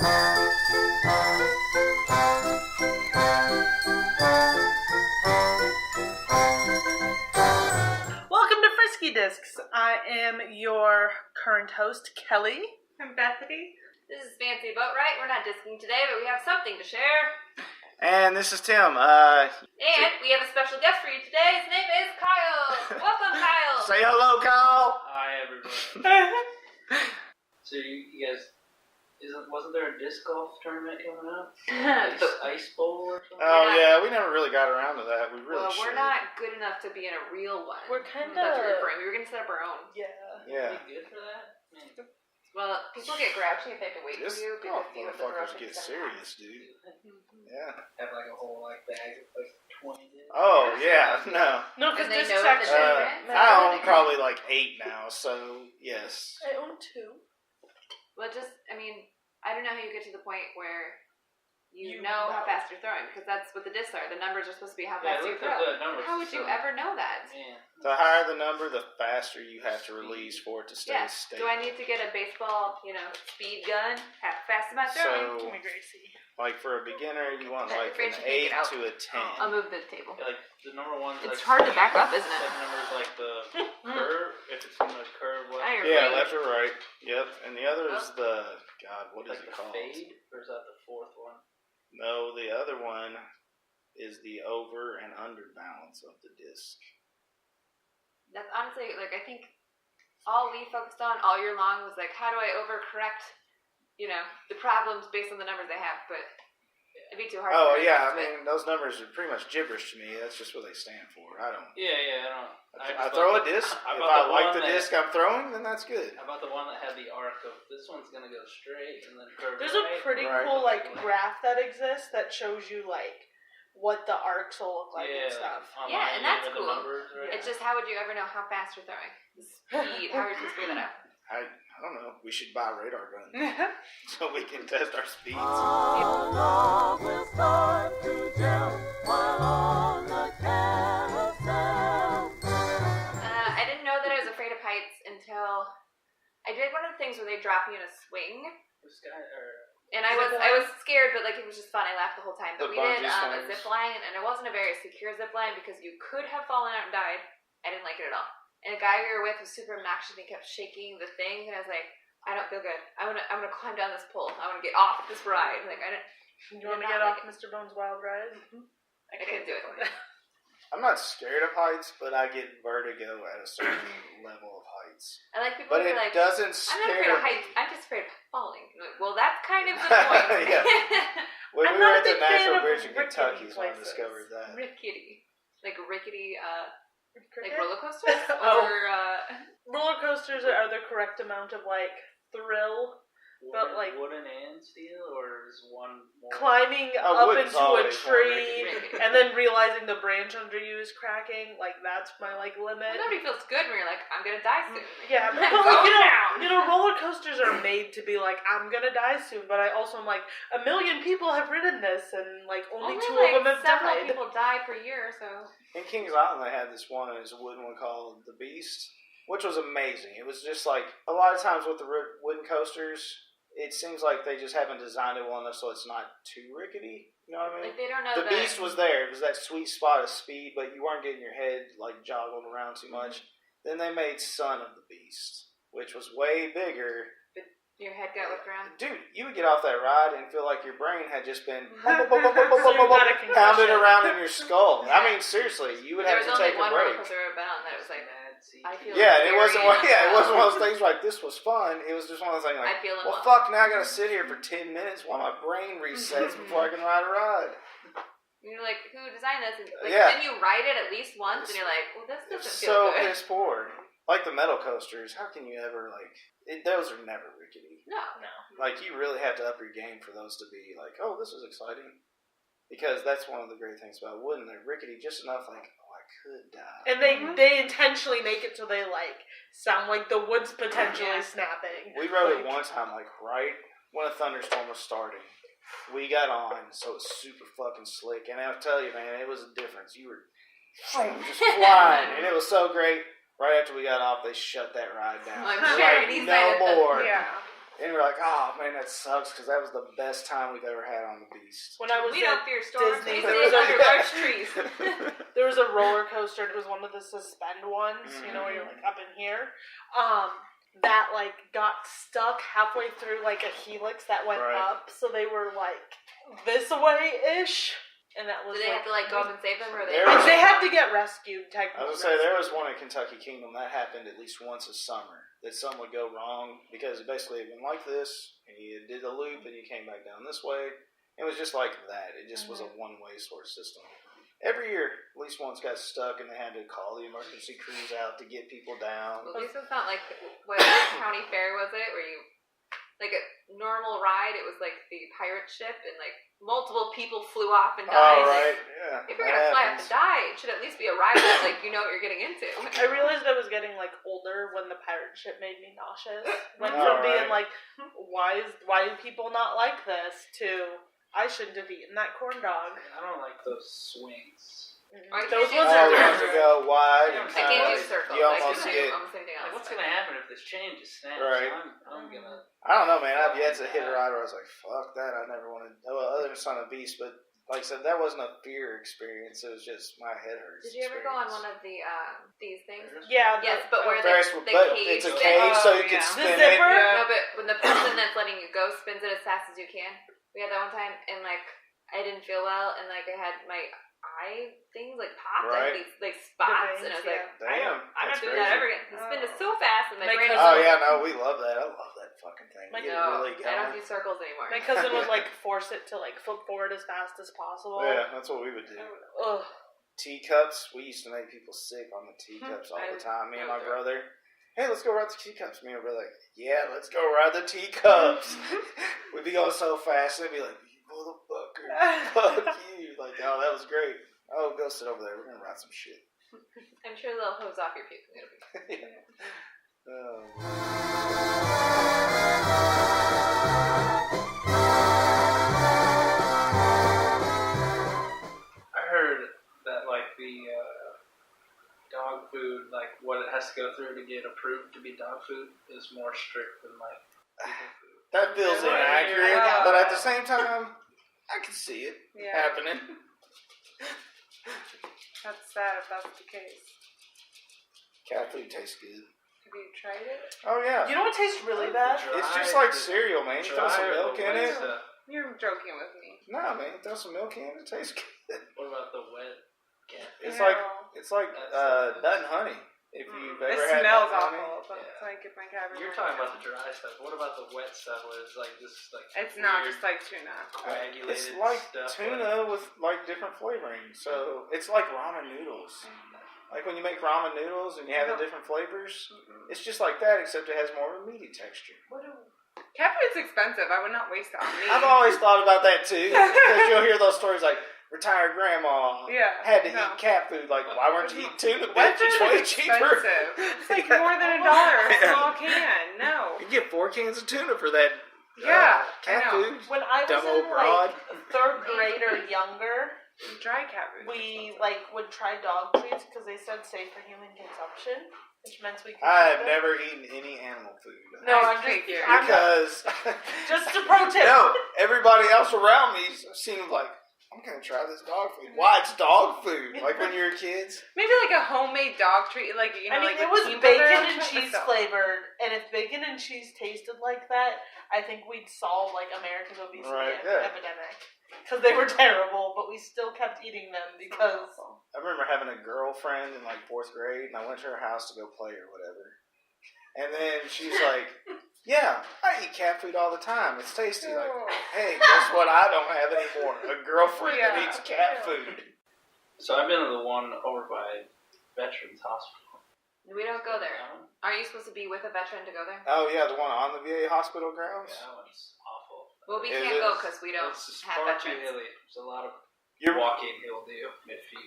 Welcome to Frisky Discs. I am your current host, Kelly. I'm Bethany. This is Fancy Boat Right. We're not disking today, but we have something to share. And this is Tim. And we have a special guest for you today. His name is Kyle. Welcome, Kyle. Say hello, Kyle. Hi, everybody. So you guys, wasn't there a disc golf tournament coming up? Ice Bowl or something? Oh, yeah, we never really got around to that. We really should. We're not good enough to be in a real one. We're kind That's what of... we're referring. We were going to set up our own. Yeah. Yeah. Are we good for that? Man. Well, people get grouchy if they have to wait Disc for you golf because you have to throw motherfuckers things get at serious, dude. Yeah. Have like a whole bag of 20 discs? Oh, yeah, no. No, because And they this know is what the actually... difference I own probably like 8 now, so yes. I own 2. Well, I don't know how you get to the point where you know how fast you're throwing, because that's what the discs are. The numbers are supposed to be how fast you throw. How would you ever know that? Man. The higher the number, the faster you have to release for it to stay Yeah. stable. Do I need to get a baseball, speed gun? How fast am I throwing? So, Give me Gracie. like for a beginner, you want I'm like afraid an you can't 8 get out. to a 10. I'll move the table. Yeah, like the number one. It's hard to back up, isn't it? Second number is like the curve. If it's in the curve, what? Now you're Yeah, free. left or right. Yep. And the other is the... God, what is Like it the called? fade, or is that the fourth one? No, the other one is the over and under balance of the disc. That's honestly, I think all we focused on all year long was how do I overcorrect, the problems based on the numbers I have, but it'd be too hard. Oh, to yeah, I mean, those numbers are pretty much gibberish to me. That's just what they stand for. I don't... Yeah, I don't. I throw a disc. If I like the disc I'm throwing, then that's good. How about the one that had the arc of this one's gonna go straight and then curve? There's a pretty cool, graph that exists that shows you, what the arcs will look like and stuff. Yeah, and that's cool. Numbers, right? It's just how would you ever know how fast you're throwing? The speed. How would you figure that out? I don't know. We should buy radar guns so we can test our speeds. I didn't know that I was afraid of heights until I did one of the things where they drop you in a swing. And I was scared, but it was just fun. I laughed the whole time. But we did a zip line, and it wasn't a very secure zip line because you could have fallen out and died. I didn't like it at all. And the guy we were with was super obnoxious, and he kept shaking the thing, and I was like, I don't feel good. I'm gonna climb down this pole. I want to get off this ride. You want to get off Mr. Bones' Wild Ride? I couldn't do it. I'm not scared of heights, but I get vertigo at a certain level of heights. I like people But who it are doesn't I'm not scare afraid of me. heights. I'm just afraid of falling. Well, that's kind of the point. Yeah. When I'm we were not at a the big fan Natural of Bridge in rickety Kentucky is when I places. discovered that. Rickety. Rickety, Cricket? roller coasters? Oh. Or, Roller coasters are the correct amount of, thrill. But, wooden and steel, or is one more? Climbing up wooden's into a always more tree rickety. and then realizing the branch under you is cracking, that's my, limit. nobody feels good when you're I'm going to die soon. Yeah, but Go down. roller coasters are made to be I'm gonna die soon, but I also am a million people have ridden this, and only 2 of them have several died. people die per year, so... In Kings Island, they had this one, it was a wooden one called the Beast, which was amazing. It was just a lot of times with the wooden coasters, it seems like they just haven't designed it well enough so it's not too rickety. You know what I mean? they don't know The Beast was there. It was that sweet spot of speed, but you weren't getting your head joggling around too much. Then they made Son of the Beast, which was way bigger. Your head got whipped around. Dude, you would get off that ride and feel like your brain had just been So you got a concussion. pounded around in your skull. I mean, seriously, you would There have was to only take a one roller break. coaster I've ever been on that was I feel Yeah, it very wasn't. It wasn't one of those things this was fun. It was just one of those things I feel in well, love. fuck, now I gotta sit here for 10 minutes while my brain resets before I can ride a ride. You're who designed this? And, Yeah. Then you ride it at least once, and you're well, this doesn't It's feel so good. piss poor. Like the metal coasters, how can you ever those are never rickety. No. You really have to up your game for those to be oh, this is exciting. Because that's one of the great things about wooden. They're rickety just enough I could die. And they intentionally make it so they sound like the wood's potentially snapping. We rode it one time right when a thunderstorm was starting. We got on, so it was super fucking slick. And I'll tell you, man, it was a difference. You were just flying, and it was so great. Right after we got off, they shut that ride down. I'm sure. No more. Yeah. And we're like, oh man, that sucks because that was the best time we've ever had on the Beast. When I was we don't fear storms. Disney, We stay under large trees. There was a roller coaster, and it was one of the suspend ones, Mm-hmm. you know, where you're like up in here. That like got stuck halfway through like a helix that went up, so they were like this way ish. And that was. Did they have to like go up and save them, or they had to get rescued? Technically, I was gonna say there was one in Kentucky Kingdom that happened at least once a summer. That something would go wrong because basically it went like this, and you did a loop, and you came back down this way. It was just like that. It just was a one-way sort of system. Every year, at least once got stuck, and they had to call the emergency crews out to get people down. Well, at least it's not like what county fair was it, where you like a normal ride. It was like the pirate ship, and like multiple people flew off and died. Oh, right, yeah. If you're gonna fly off and die, it should at least be a ride that like you know what you're getting into. I realized I was getting like older when the pirate ship made me nauseous. Went from being like, why do people not like this to I shouldn't have eaten that corn dog. I don't like those swings. Those ones are ones that go wide. I can't do circles. You almost get. Like, what's gonna happen if this chain just snaps? Right. I'm gonna. I don't know, man. I've yet to hit a ride where I was like, "Fuck that!" I never wanted. Well, other than Son of Beast, but like I said, that wasn't a fear experience. It was just my head hurts. Did you ever go on one of the these things? Yeah. Yes, but where but cage. It's a cage, so you can spin it. No, but when the person that's letting you go spins it as fast as you can. We had that one time, and like I didn't feel well, and like I had my eye things like popped, I had these like spots, and I was like, damn, I'm not doing that ever again. He spun it so fast, and my brain. Oh yeah, no, we love that. I love that fucking thing. I don't do circles anymore. My cousin would like force it to like flip forward as fast as possible. Yeah, that's what we would do. Ugh. Teacups, we used to make people sick on the teacups all the time. Me and my brother. Hey, let's go ride the teacups. Me and my brother like, yeah, let's go ride the teacups. We'd be going so fast, and they'd be like, you motherfucker, fuck you. Like, oh, that was great. Oh, go sit over there. We're gonna ride some shit. I'm sure they'll hose off your puke. Yeah. I heard that like the dog food, like what it has to go through to get approved to be dog food, is more strict than like people food. That feels inaccurate, but at the same time, I can see it happening. That's sad if that's the case. Cat food tastes good. Have you tried it? Oh yeah. You know what tastes really bad? It's just like cereal, man. You throw some milk in it. You're joking with me. Nah, man. Throw some milk in it. It tastes good. What about the wet cat? It's like nut and honey. If you've ever it had smells nut and honey. awful. But it's like if my cat. You're talking about the dry stuff. What about the wet stuff where it's like this like? It's not just like tuna. Coagulated It's like stuff tuna with like different flavorings. So it's like ramen noodles. Like when you make ramen noodles and you have the different flavors, it's just like that, except it has more of a meaty texture. Cat food's expensive. I would not waste it on me. I've always thought about that too, because you'll hear those stories like retired grandma had to eat cat food. Like, why weren't you eating tuna? Bitch, it's way cheaper. It's like more than $1 a small can. No, you get 4 cans of tuna for that. Cat food. When I was in like 3rd grade or younger, dry cat food. we like would try dog treats because they said safe for human consumption, which meant we could. I have never eaten any animal food. No, I'm because just a pro tip. No, everybody else around me seemed like, I'm gonna try this dog food. Why it's dog food? Like when you were kids. Maybe like a homemade dog treat, like you know. I mean, like it was bacon and cheese flavored, and if bacon and cheese tasted like that, I think we'd solve like America's obesity epidemic. Because they were terrible, but we still kept eating them because... I remember having a girlfriend in like 4th grade, and I went to her house to go play or whatever. And then she's like, yeah, I eat cat food all the time. It's tasty. Like, hey, guess what I don't have anymore? A girlfriend that eats cat food. So I've been to the one over by Veterans Hospital. We don't go there. Aren't you supposed to be with a veteran to go there? Oh, yeah, the one on the VA hospital grounds? Yeah, that one's awful. Well, we can't go because we don't have veterans. There's a lot of walking he'll do if you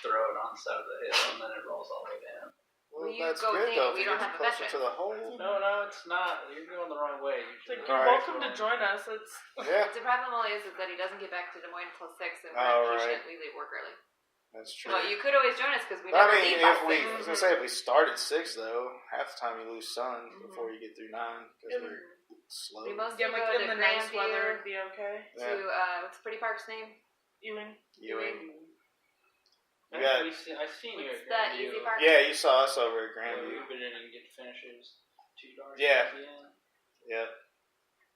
throw it on the side of the hill and then it rolls all the way down. Well, that's good though. We don't have a veteran. To the hole. No, it's not. You're going the wrong way. Like, you're welcome to join us. The problem only is that he doesn't get back to Des Moines until 6, and we're impatient. We leave work early. That's true. Well, you could always join us because we never leave by 6. I was gonna say if we start at 6 though, half the time you lose sun before you get through 9 because we're slow. We mostly Yeah, go like to in the nice Grandview, weather, it'd be okay. to what's the pretty park's name? Ewing. I've seen you It's at the Grandview. easy park. Yeah, you saw us over at Yeah, Grandview. we didn't even get to finish. It was $2. Yeah.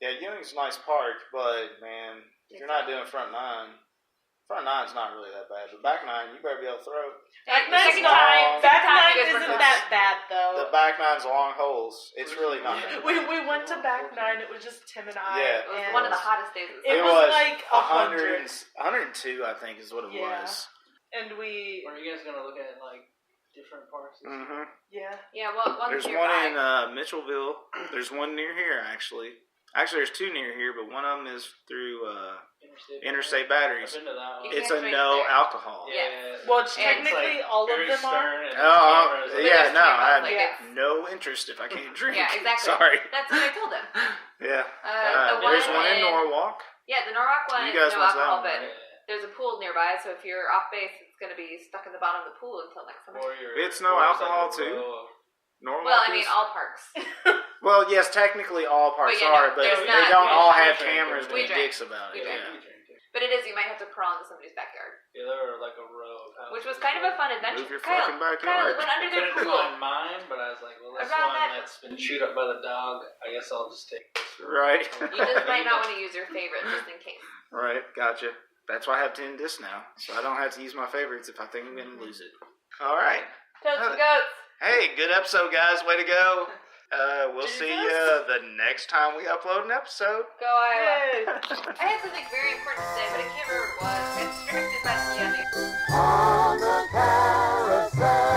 Yeah, Ewing's a nice park, but man, if you're not doing front nine's not really that bad. But back nine, you better be able to throw. Back nine isn't that bad though. The back nine's long holes. It's really not. We went to back nine. It was just Tim and I. Yeah, it was one of the hottest days of the It summer. was like 100. 102, I think, is what it was. And Were you guys gonna look at like different parks? Mm-hmm. Yeah. Yeah, well, There's one in Mitchellville. There's one near here, actually. Actually, there's two near here, but one of them is through Interstate Batteries. I've been to that one. It's a no alcohol. Yeah. Well, it's technically all of them are. Oh, yeah, no, I have like no interest if I can't drink. Yeah, exactly. Sorry. That's what I told him. Yeah. There's one in Norwalk. Yeah, the Norwalk one You is guys no went to that alcohol, one, but there's a pool nearby, so if you're off base, it's going to be stuck in the bottom of the pool until next summer. It's no alcohol, too. Norwalk Well, I mean, all parks. Well, yes, technically all parks But yeah, are, no, but there's they not- don't all we have drink. cameras We being drink. dicks about We it. drink. Yeah. But it is, you might have to crawl into somebody's backyard. Yeah, there were like a row of houses. Which was kind of a fun adventure. Move your Kyle, fucking backyard. Kyle, it went under their Couldn't pool. find mine, but I was like, well, this Around one that- that's been chewed up by the dog. I guess I'll just take this. Right. You just might not want to use your favorite just in case. Right, gotcha. That's why I have 10 discs now, so I don't have to use my favorites if I think I'm going to lose it. All right. Toast and goats. Hey, good episode, guys. Way to go. We'll see you the next time we upload an episode. Go Iowa. I had something very important to say, but I can't remember what it was. It's strictly by the On the carousel.